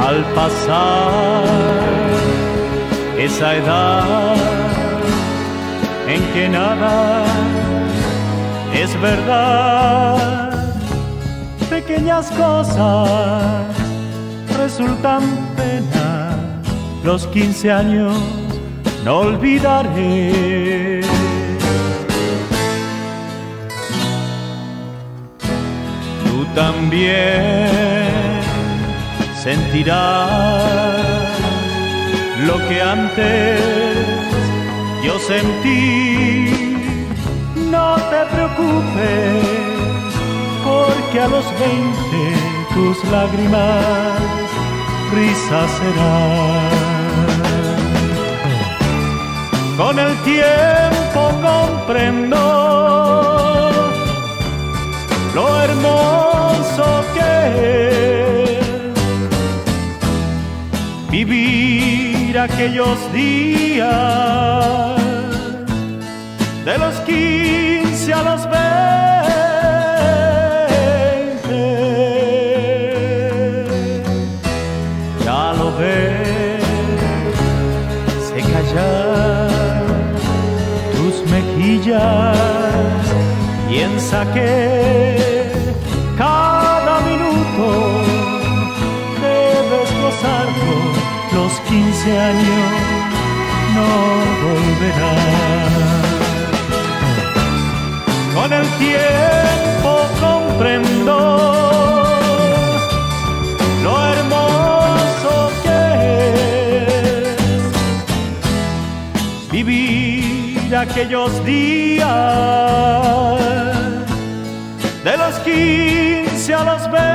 al pasar esa edad en que nada es verdad. Pequeñas cosas resultan pena, los 15 años no olvidaré. Tú también sentirás lo que antes yo sentí. No te preocupes, porque a los 20 tus lágrimas risas serán. Con el tiempo comprendo lo hermoso que es vivir aquellos días de los 15 a los 20. Ya lo ves, se callan tus mejillas, piensa que cada minuto debes gozarlo, los 15 años no volverán. Con el tiempo comprendo lo hermoso que es vivir aquellos días de los 15 a los 20.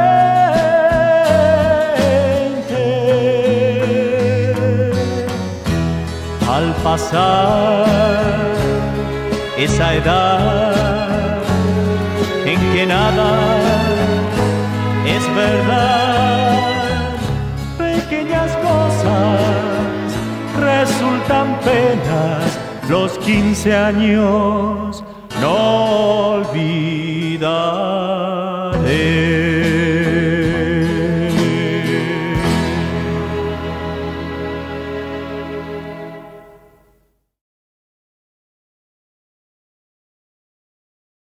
Al pasar esa edad en que nada es verdad, pequeñas cosas resultan penas, los 15 años no olvidaré.